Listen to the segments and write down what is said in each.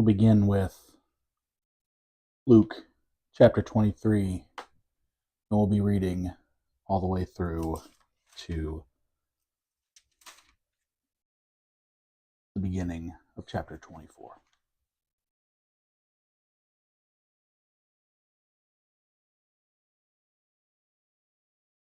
We'll begin with Luke chapter 23, and we'll be reading all the way through to the beginning of chapter 24.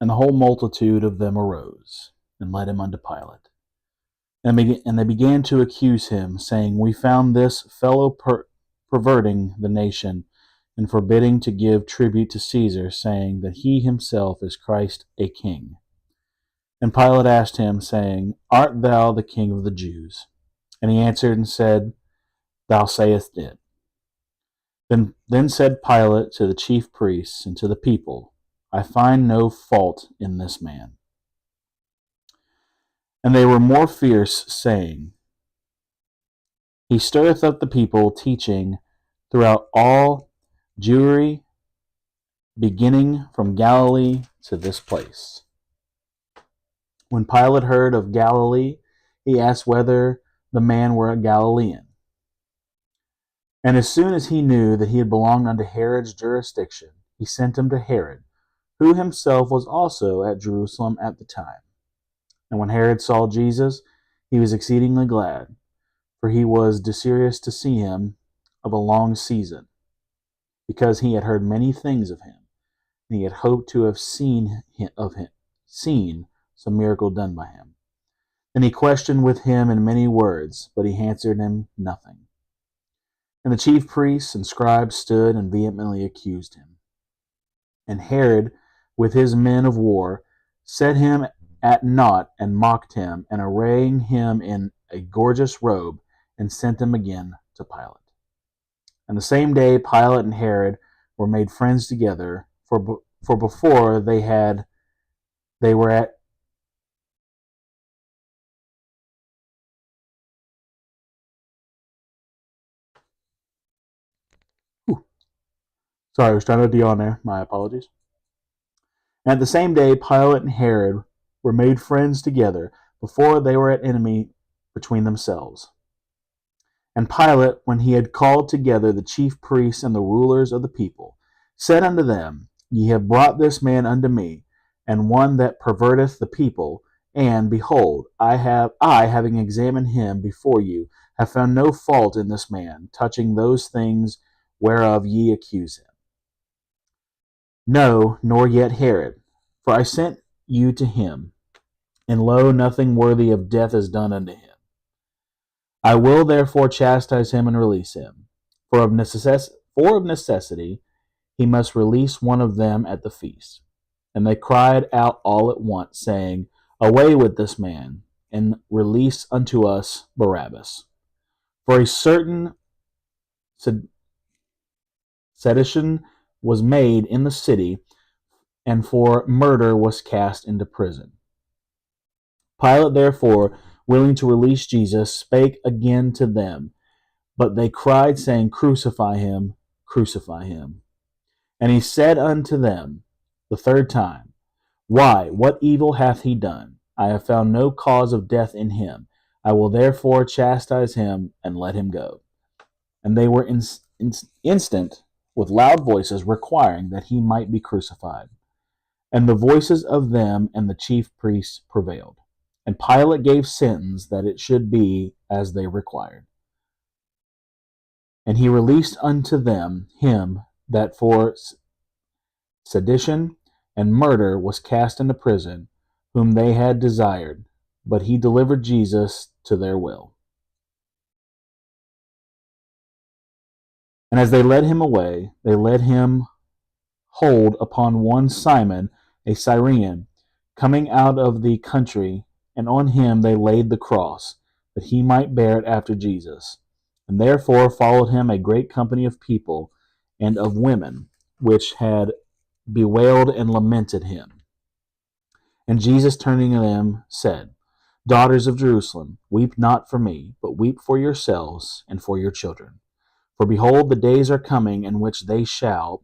And the whole multitude of them arose, and led him unto Pilate. And they began to accuse him, saying, We found this fellow perverting the nation, and forbidding to give tribute to Caesar, saying that he himself is Christ a king. And Pilate asked him, saying, Art thou the king of the Jews? And he answered and said, Thou sayest it. Then said Pilate to the chief priests and to the people, I find no fault in this man. And they were more fierce, saying, He stirreth up the people, teaching throughout all Jewry, beginning from Galilee to this place. When Pilate heard of Galilee, he asked whether the man were a Galilean. And as soon as he knew that he had belonged unto Herod's jurisdiction, he sent him to Herod, who himself was also at Jerusalem at the time. And when Herod saw Jesus, he was exceedingly glad, for he was desirous to see him of a long season, because he had heard many things of him, and he had hoped to have seen some miracle done by him. And he questioned with him in many words, but he answered him nothing. And the chief priests and scribes stood and vehemently accused him. And Herod, with his men of war, set him at naught and mocked him, and arraying him in a gorgeous robe, and sent him again to Pilate. And the same day Pilate and Herod were made friends together, for before they were at Sorry, I was trying to yawn there. My apologies. And at the same day, Pilate and Herod were made friends together, before they were at enemy between themselves. And Pilate, when he had called together the chief priests and the rulers of the people, said unto them, Ye have brought this man unto me, and one that perverteth the people, and, behold, I, having examined him before you, have found no fault in this man, touching those things whereof ye accuse him. No, nor yet Herod, for I sent you to him, and lo, nothing worthy of death is done unto him. I will therefore chastise him and release him, for of necessity he must release one of them at the feast. And they cried out all at once, saying, Away with this man, and release unto us Barabbas. For a certain sedition was made in the city, and for murder was cast into prison. Pilate therefore, willing to release Jesus, spake again to them, but they cried, saying, Crucify him, crucify him. And he said unto them the third time, Why, what evil hath he done? I have found no cause of death in him. I will therefore chastise him, and let him go. And they were instant with loud voices, requiring that he might be crucified. And the voices of them and the chief priests prevailed. And Pilate gave sentence that it should be as they required. And he released unto them him that for sedition and murder was cast into prison, whom they had desired, but he delivered Jesus to their will. And as they led him away, they led him hold upon one Simon, a Cyrene, coming out of the country, and on him they laid the cross, that he might bear it after Jesus. And therefore followed him a great company of people and of women, which had bewailed and lamented him. And Jesus, turning to them, said, Daughters of Jerusalem, weep not for me, but weep for yourselves and for your children. For behold, the days are coming in which they shall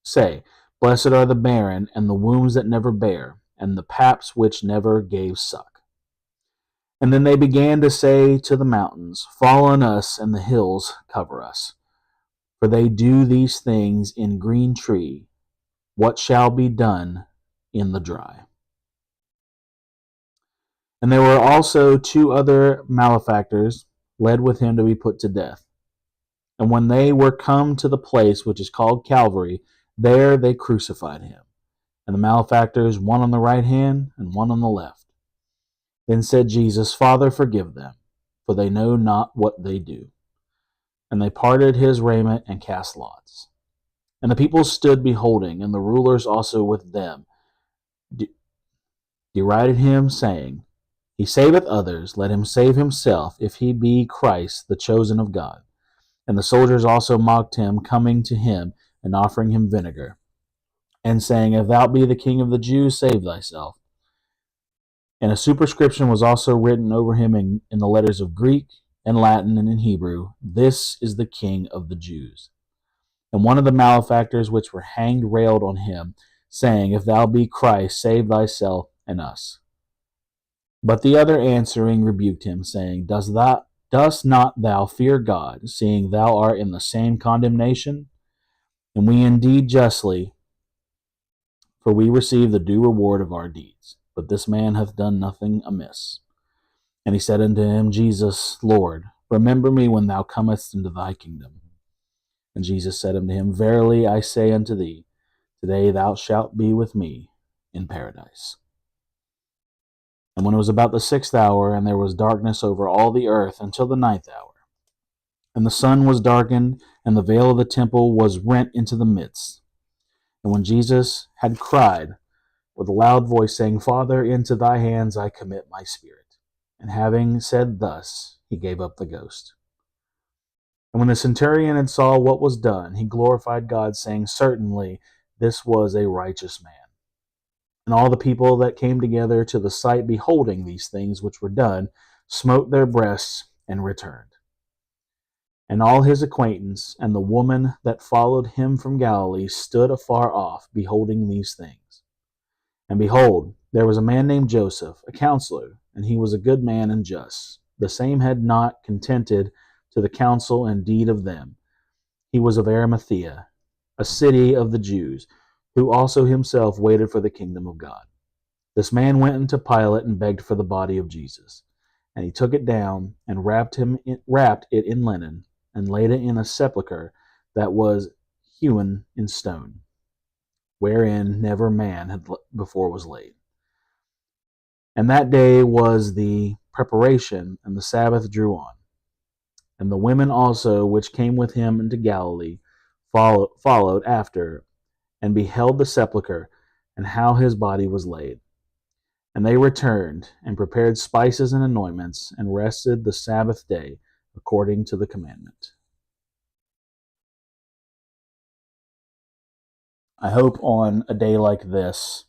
say, Blessed are the barren, and the wombs that never bare, and the paps which never gave suck. And then they began to say to the mountains, fall on us, and the hills cover us. For they do these things in green tree. What shall be done in the dry? And there were also two other malefactors led with him to be put to death. And when they were come to the place which is called Calvary, there they crucified him, and the malefactors, one on the right hand and one on the left. Then said Jesus, Father, forgive them, for they know not what they do. And they parted his raiment and cast lots. And the people stood beholding, and the rulers also with them derided him, saying, He saveth others, let him save himself, if he be Christ, the chosen of God. And the soldiers also mocked him, coming to him and offering him vinegar, and saying, If thou be the King of the Jews, save thyself. And a superscription was also written over him in the letters of Greek and Latin and in Hebrew, This is the King of the Jews. And one of the malefactors which were hanged railed on him, saying, If thou be Christ, save thyself and us. But the other answering rebuked him, saying, Dost not thou fear God, seeing thou art in the same condemnation? And we indeed justly, for we receive the due reward of our deeds. But this man hath done nothing amiss. And he said unto him, Jesus, Lord, remember me when thou comest into thy kingdom. And Jesus said unto him, Verily I say unto thee, today thou shalt be with me in paradise. And when it was about the 6th hour, and there was darkness over all the earth until the 9th hour, and the sun was darkened, and the veil of the temple was rent into the midst. And when Jesus had cried with a loud voice, saying, Father, into thy hands I commit my spirit. And having said thus, he gave up the ghost. And when the centurion had saw what was done, he glorified God, saying, Certainly this was a righteous man. And all the people that came together to the sight, beholding these things which were done, smote their breasts and returned. And all his acquaintance and the woman that followed him from Galilee stood afar off, beholding these things. And behold, there was a man named Joseph, a counselor, and he was a good man and just. The same had not contented to the counsel and deed of them. He was of Arimathea, a city of the Jews, who also himself waited for the kingdom of God. This man went unto Pilate and begged for the body of Jesus. And he took it down and wrapped it in linen, and laid it in a sepulchre that was hewn in stone, wherein never man had before was laid. And that day was the preparation, and the Sabbath drew on. And the women also, which came with him into Galilee, followed after, and beheld the sepulchre, and how his body was laid. And they returned, and prepared spices and anointments, and rested the Sabbath day, according to the commandment. I hope on a day like this,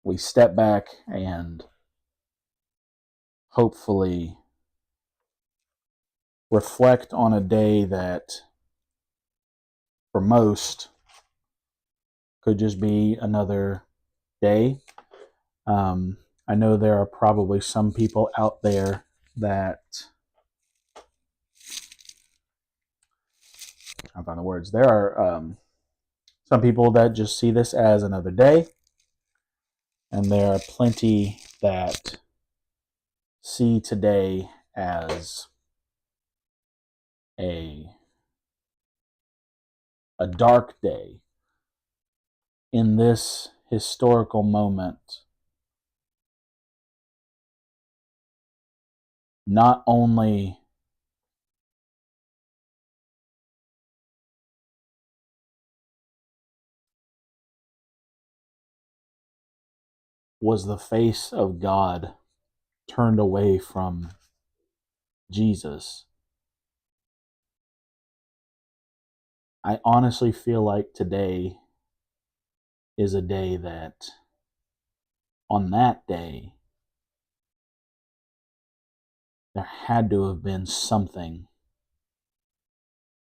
we step back and hopefully reflect on a day that, for most, could just be another day. I know there are probably some people out there that, I can't find the words, there are some people that just see this as another day, and there are plenty that see today as a dark day in this historical moment. Not only was the face of God turned away from Jesus, I honestly feel like today is a day that, on that day, there had to have been something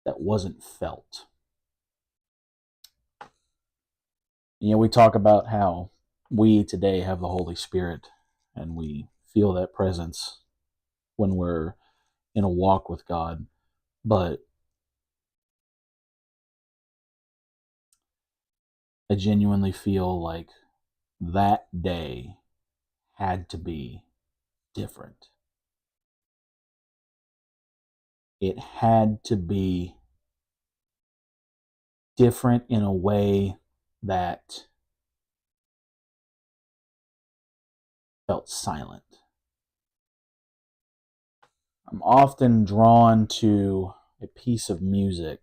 that wasn't felt. You know, we talk about how we today have the Holy Spirit, and we feel that presence when we're in a walk with God. But I genuinely feel like that day had to be different. It had to be different in a way that felt silent. I'm often drawn to a piece of music.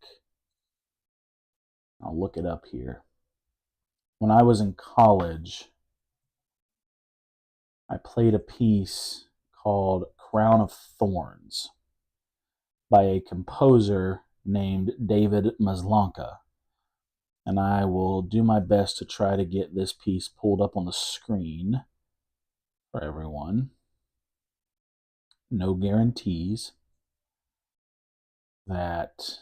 I'll look it up here. When I was in college, I played a piece called Crown of Thorns by a composer named David Maslanka. And I will do my best to try to get this piece pulled up on the screen for everyone. No guarantees that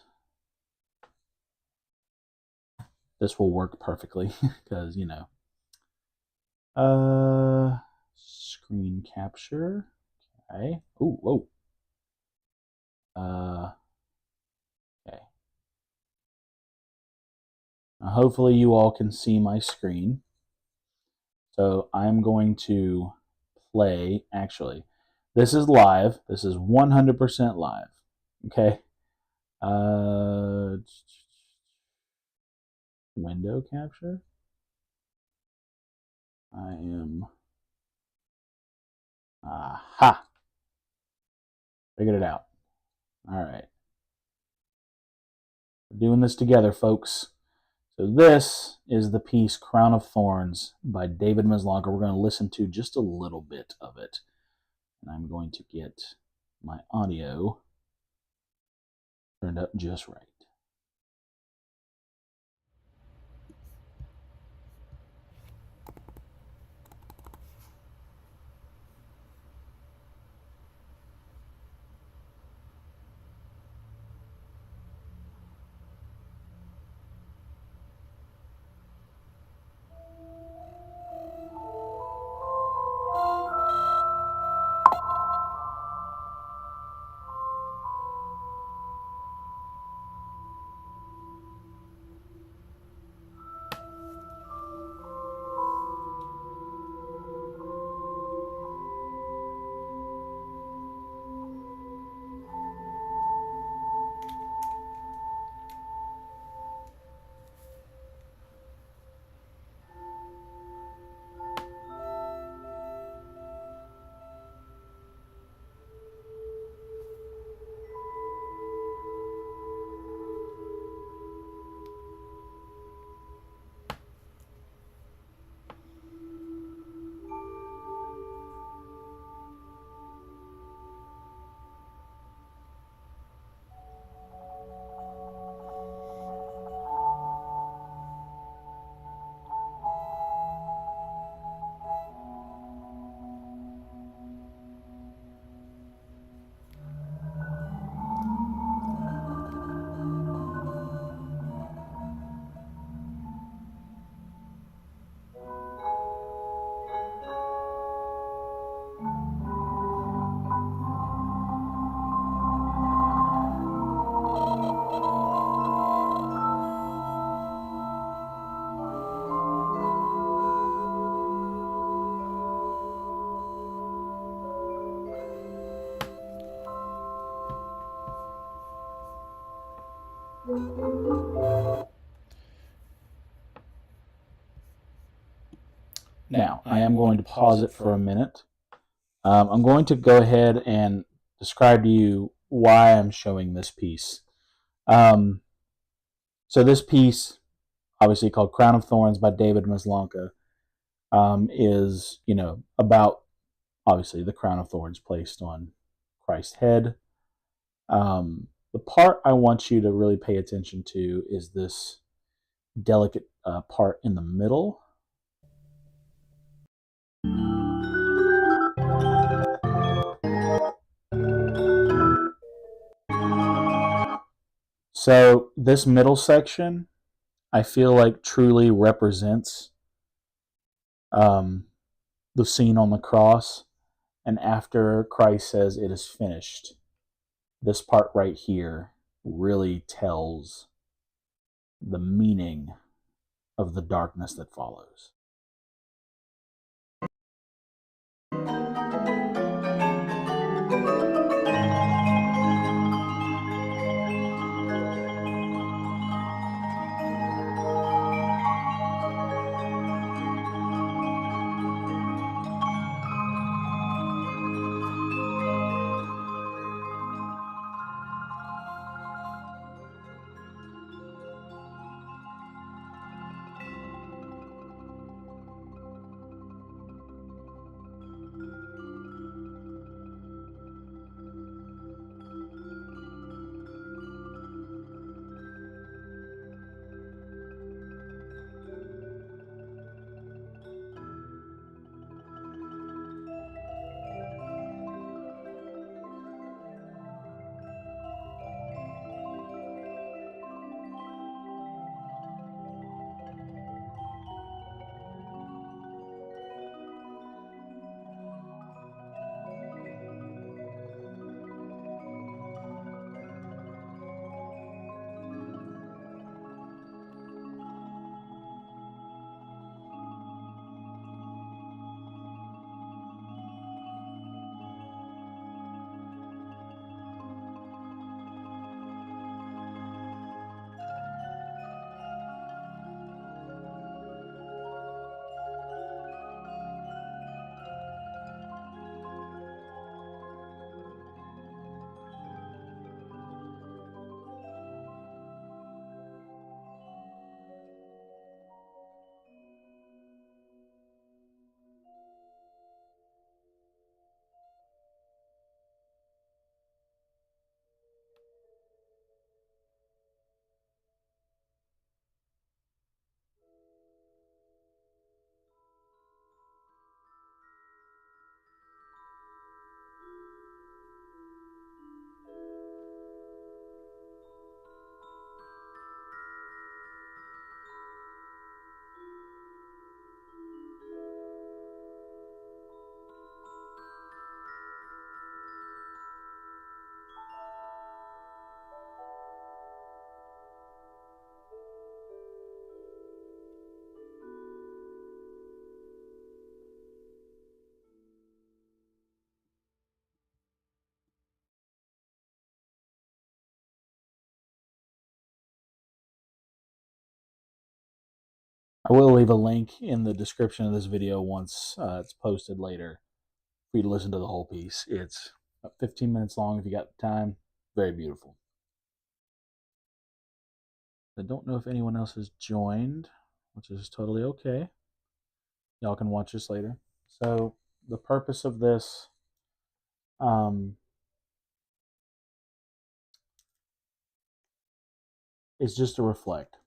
this will work perfectly because, screen capture. Okay. Ooh, whoa. Okay. Now, hopefully you all can see my screen. So I'm going to play, actually, this is live. This is 100% live. Okay. Window capture. I am. Aha. Figured it out. All right. We're doing this together, folks. So this is the piece Crown of Thorns by David Maslanka. We're going to listen to just a little bit of it. And I'm going to get my audio turned up just right. Now, I am going to pause it for a minute. I'm going to go ahead and describe to you why I'm showing this piece. So this piece, obviously called Crown of Thorns by David Maslanka, is, about, obviously, the crown of thorns placed on Christ's head. The part I want you to really pay attention to is this delicate part in the middle. So this middle section, I feel like truly represents the scene on the cross, and after Christ says it is finished, this part right here really tells the meaning of the darkness that follows. I will leave a link in the description of this video once it's posted later for you to listen to the whole piece. It's about 15 minutes long if you got time. Very beautiful. I don't know if anyone else has joined, which is totally okay. Y'all can watch this later. So the purpose of this is just to reflect.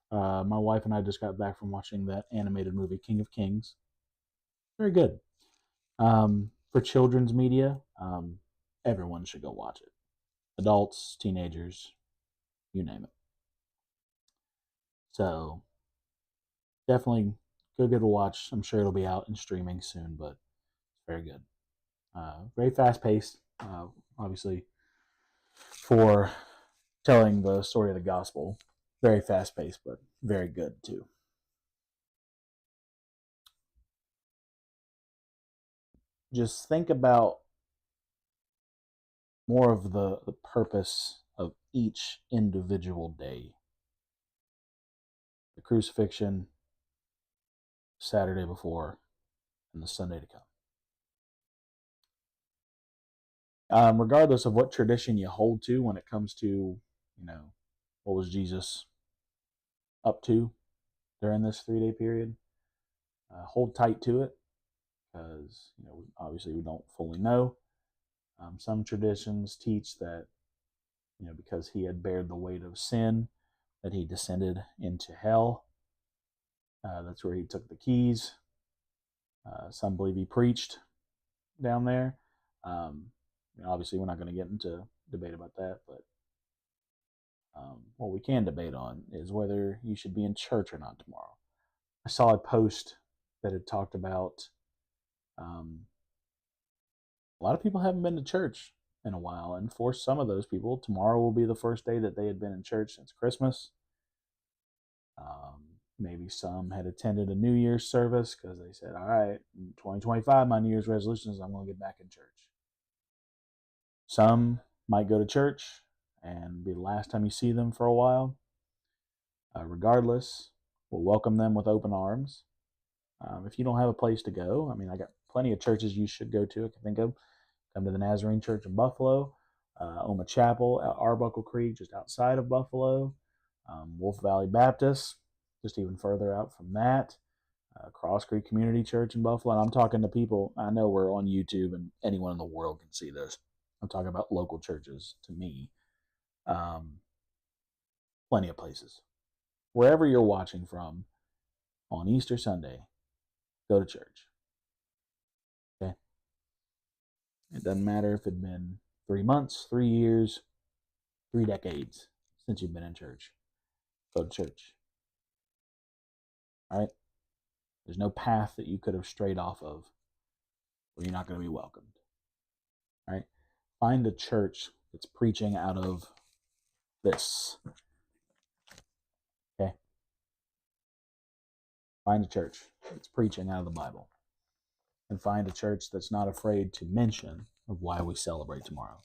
My wife and I just got back from watching that animated movie, King of Kings. Very good. For children's media, everyone should go watch it. Adults, teenagers, you name it. So definitely go give it a watch. I'm sure it'll be out and streaming soon, but it's very good. Very fast paced, obviously, for telling the story of the gospel. Very fast paced, but very good too. Just think about more of the purpose of each individual day. The crucifixion, Saturday before, and the Sunday to come. Regardless of what tradition you hold to when it comes to, what was Jesus up to during this 3-day period, hold tight to it because, obviously we don't fully know. Some traditions teach that, because he had bared the weight of sin, that he descended into hell. That's where he took the keys. Some believe he preached down there. Obviously, we're not going to get into debate about that, but what we can debate on is whether you should be in church or not tomorrow. I saw a post that had talked about a lot of people haven't been to church in a while, and for some of those people, tomorrow will be the first day that they had been in church since Christmas. Maybe some had attended a New Year's service because they said, all right, in 2025, my New Year's resolution is I'm going to get back in church. Some might go to church and be the last time you see them for a while. Regardless, we'll welcome them with open arms. If you don't have a place to go, I mean, I got plenty of churches you should go to. I can think of. Come to the Nazarene Church in Buffalo, Oma Chapel at Arbuckle Creek, just outside of Buffalo, Wolf Valley Baptist, just even further out from that, Cross Creek Community Church in Buffalo. And I'm talking to people, I know we're on YouTube and anyone in the world can see this. I'm talking about local churches to me. Plenty of places. Wherever you're watching from on Easter Sunday, go to church. Okay? It doesn't matter if it's been 3 months, 3 years, 3 decades since you've been in church. Go to church. All right? There's no path that you could have strayed off of where you're not going to be welcomed. All right? Find a church that's preaching out of this. Okay? Find a church that's preaching out of the Bible. And find a church that's not afraid to mention of why we celebrate tomorrow.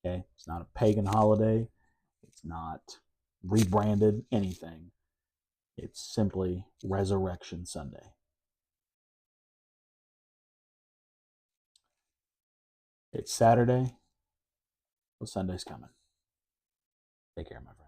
Okay? It's not a pagan holiday. It's not rebranded anything. It's simply Resurrection Sunday. It's Saturday, but Sunday's coming. Take care, my friend.